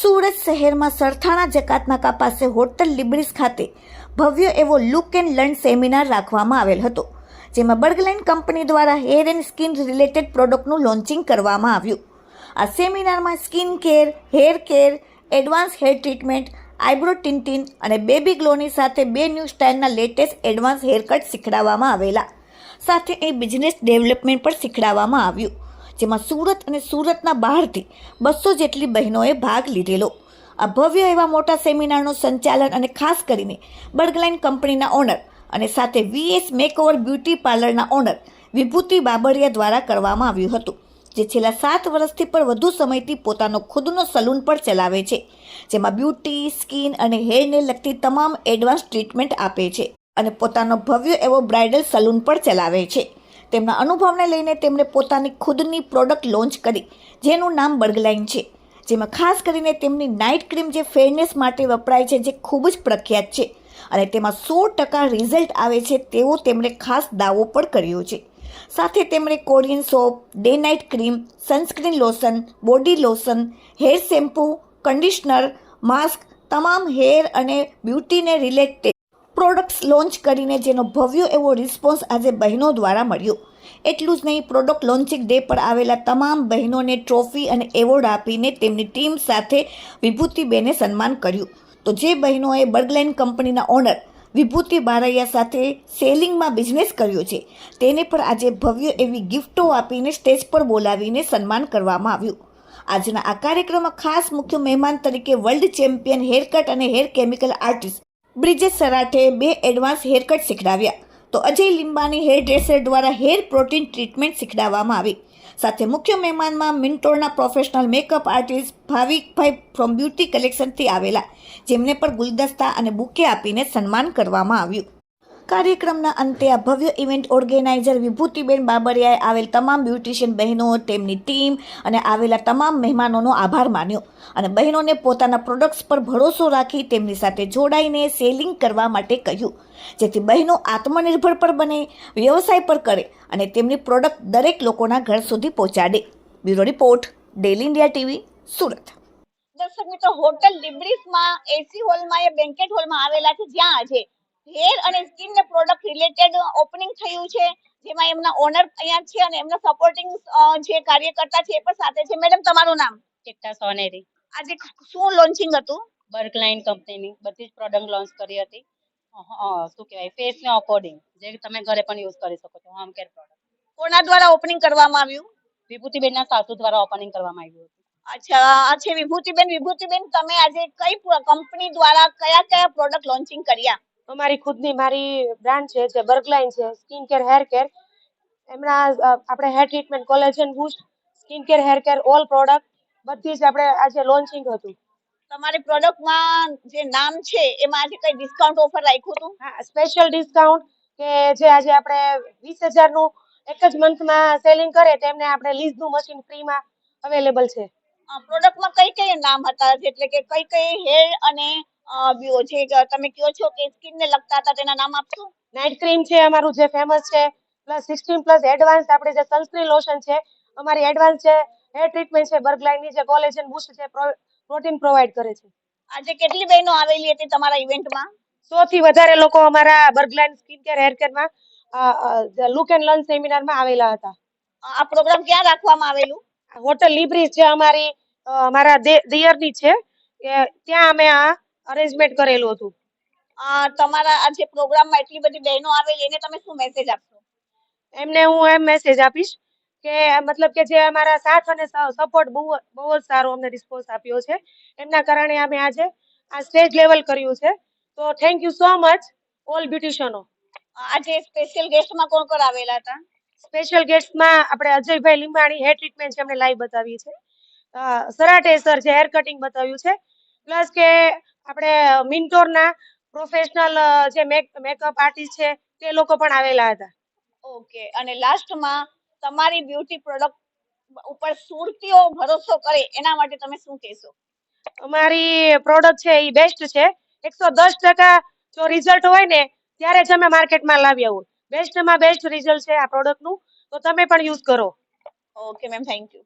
સુરત શહેરમાં સરથાણા જકાતનાકા પાસે હોટલ લિબ્રિસ ખાતે ભવ્ય એવો લુક એન્ડ લર્ન સેમિનાર રાખવામાં આવેલ હતો, જેમાં બર્ગલાઇન કંપની દ્વારા હેર એન્ડ સ્કિન રિલેટેડ પ્રોડક્ટનું લોન્ચિંગ કરવામાં આવ્યું. આ સેમિનારમાં skin care, hair care, advance hair treatment, eyebrow tinting અને બેબી ગ્લોની સાથે 2 ન્યૂ સ્ટાઇલના લેટેસ્ટ એડવાન્સ હેર કટ શીખડાવવામાં આવેલા. સાથે એ બિઝનેસ ડેવલપમેન્ટ પણ શીખડાવવામાં આવ્યું, જેમાં સુરત અને સુરતના બહારથી 200 જેટલી બહેનોએ ભાગ લીધેલો. આ ભવ્ય એવા મોટા સેમિનારનું સંચાલન અને ખાસ કરીને બર્ગલાઇન કંપનીના ઓનર અને સાથે VS મેકઓવર બ્યુટી પાર્લરના ઓનર વિભૂતિ બાબરિયા દ્વારા કરવામાં આવ્યું હતું, જે છેલ્લા 7 વર્ષથી પણ વધુ સમયથી પોતાનો ખુદનો સલૂન પણ ચલાવે છે, જેમાં બ્યુટી, સ્કિન અને હેરને લગતી તમામ એડવાન્સ ટ્રીટમેન્ટ આપે છે અને પોતાનો ભવ્ય એવો બ્રાઇડલ સલૂન પણ ચલાવે છે. તેમના અનુભવને લઈને તેમણે પોતાની ખુદની પ્રોડક્ટ લોન્ચ કરી, જેનું નામ બર્ગલાઇન છે, જેમાં ખાસ કરીને તેમની નાઇટ ક્રીમ જે ફેરનેસ માટે વપરાય છે, જે ખૂબ જ પ્રખ્યાત છે અને તેમાં 100% રિઝલ્ટ આવે છે તેવો તેમણે ખાસ દાવો પણ કર્યો છે. સાથે તેમણે Korean soap, day night cream, sunscreen lotion, body lotion, hair shampoo, conditioner, mask, તમામ હેર અને બ્યુટીને રિલેટેડ પ્રોડક્ટ્સ લોન્ચ કરીને જેનો ભવ્ય એવો રિસ્પોન્સ આજે બહેનો દ્વારા મળ્યો. એટલું જ નહીં, પ્રોડક્ટ લોન્ચિંગ ડે પર આવેલા તમામ બહેનોને ટ્રોફી અને એવોર્ડ આપીને તેમની ટીમ સાથે વિભૂતિબેને સન્માન કર્યું. તો જે બહેનોએ બર્ગલાઇન કંપનીના ઓનર વિભૂતિ બારૈયા સાથે સેલિંગમાં બિઝનેસ કર્યો છે, તેને પણ આજે ભવ્ય એવી ગિફ્ટો આપીને સ્ટેજ પર બોલાવીને સન્માન કરવામાં આવ્યું. આજના આ કાર્યક્રમમાં ખાસ મુખ્ય મહેમાન તરીકે વર્લ્ડ ચેમ્પિયન હેરકટ અને hair chemical artist Brijesh Sarathe 2 advance haircut શીખડાવ્યા, તો અજય લિંબાની હેર ડ્રેસર દ્વારા હેર પ્રોટીન ટ્રીટમેન્ટ શીખડાવવામાં આવી. સાથે મુખ્ય મહેમાનમાં મિન્ટોરના પ્રોફેશનલ મેકઅપ આર્ટિસ્ટ ભાવિકભાઈ ફ્રોમ બ્યુટી કલેક્શનથી આવેલા, જેમને પણ ગુલદસ્તા અને બુકે આપીને સન્માન કરવામાં આવ્યું. કાર્યક્રમના અંતે આ ભવ્ય ઇવેન્ટ ઓર્ગેનાઇઝર વિભૂતિબેન બાબરિયાએ આવેલ તમામ બ્યુટિશિયન બહેનો, તેમની ટીમ અને આવેલા તમામ મહેમાનોનો આભાર માન્યો અને બહેનોને પોતાના પ્રોડક્ટ્સ પર ભરોસો રાખી તેમની સાથે જોડાઈને સેલિંગ કરવા માટે કહ્યું, જેથી બહેનો આત્મનિર્ભર પર બને, વ્યવસાય પર કરે અને તેમની પ્રોડક્ટ દરેક લોકોના ઘર સુધી પહોંચાડે. Bureau report, daily India TV, Surat. દર્શક મિત્રો, હોટલ લિબ્રિસમાં એસી હોલમાં એ બેન્કેટ હોલમાં આવેલા છે, જ્યાં આજે હેર અને સ્કિન ને પ્રોડક્ટ રિલેટેડ ઓપનિંગ થયું છે, જેમાં એમના ઓનર અહીંયા છે અને એમના સપોર્ટિંગ જે કાર્યકર્તા છે એ પણ સાથે છે. મેડમ, તમારું નામ? ચિત્તા સોનેરી. આજે શું લોન્ચિંગ હતું? બર્ગલાઇન કંપનીની બધી જ પ્રોડક્ટ લોન્ચ કરી હતી. શું કહેવાય, ફેસને અકોર્ડિંગ જે તમે ઘરે પણ યુઝ કરી શકો છો. Home care product. કોના દ્વારા ઓપનિંગ કરવામાં આવ્યું? વિભૂતિબેનના સાસુ દ્વારા ઓપનિંગ કરવામાં આવ્યું હતું. અચ્છા, આ છે વિભૂતિબેન, તમે આજે કઈ કંપની દ્વારા કયા પ્રોડક્ટ લોન્ચિંગ કર્યા? અમારી ખુદની મારી બ્રાન્ડ છે જે બર્ગલાઇન છે, સ્કિન કેર, હેર કેર. એમના આપણે hair treatment, collagen boost, skin care, hair care, all product બધી જ આપણે આજે લોન્ચિંગ હતું. તમારી પ્રોડક્ટમાં જે નામ છે એમાં આજે કઈ ડિસ્કાઉન્ટ ઓફર રાખ્યું હતું? હા, સ્પેશિયલ ડિસ્કાઉન્ટ કે જે આજે આપણે 20,000 નું એક જ મંથમાં સેલિંગ કરે તેમને આપણે લીઝનું મશીન ફ્રીમાં અવેલેબલ છે. પ્રોડક્ટમાં કઈ નામ હતા, એટલે કે કઈ હેર અને જે તમે કહો છો કે સ્કિન ને લગતા હતા, તેના નામ આપશો? નાઇટ ક્રીમ છે અમારું જે ફેમસ છે, પ્લસ 16+ એડવાન્સ આપણે જે સનસ્ક્રીન લોશન છે, અમારી એડવાન્સ છે, હેર ટ્રીટમેન્ટ છે બર્ગલાઇનની જે કોલેજન બૂસ્ટ છે, પ્રોટીન પ્રોવાઈડ કરે છે. આજે કેટલી બહેનો આવેલી હતી તમારા ઇવેન્ટમાં? 100 થી વધારે લોકો અમારા બર્ગલાઇન સ્કિન કેર, હેર કેરમાં લુક એન્ડ લર્ન સેમિનારમાં આવેલા હતા. આ પ્રોગ્રામ ક્યાં રાખવામાં આવેલું? હોટલ લિબ્રિસ જે અમારા દિયરની છે, ત્યાં અમે આ અરેન્જમેન્ટ કરેલું હતું. તમારા આ જે પ્રોગ્રામમાં એટલી બધી બહેનો આવેલી, એને તમે શું મેસેજ આપશો? એમને હું એમ મેસેજ આપીશ કે મતલબ કે જે અમારા સાથ અને સપોર્ટ બહુ જ સારો અમને રિસ્પોન્સ આપ્યો છે, એમના કારણે અમે આજે આ સ્ટેજ લેવલ કર્યું છે. તો thank you so much all બ્યુટિશિયનો. આજે સ્પેશિયલ ગેસ્ટમાં કોણ કોણ આવેલા હતા? સ્પેશિયલ ગેસ્ટમાં આપણે અજયભાઈ લીંબાણી હેર ટ્રીટમેન્ટ છે, એમને લાઈવ બતાવી છે. સરાઠે સર જે હેર કટિંગ બતાવ્યું છે, પ્લસ કે આપણે મિન્ટોરના પ્રોફેશનલ જે મેકઅપ આર્ટિસ્ટ છે તે લોકો પણ આવેલા હતા. ઓકે, અને લાસ્ટમાં તમારી બ્યુટી પ્રોડક્ટ ઉપર સુરતીઓ ભરોસો કરે એના માટે તમે શું કહેશો? અમારી પ્રોડક્ટ છે એ બેસ્ટ છે. 110% જો રિઝલ્ટ હોય ને ત્યારે જ અમે માર્કેટમાં લાવ્યા હોય. બેસ્ટમાં બેસ્ટ રિઝલ્ટ છે આ પ્રોડક્ટનું, તો તમે પણ યુઝ કરો. Okay ma'am, thank you.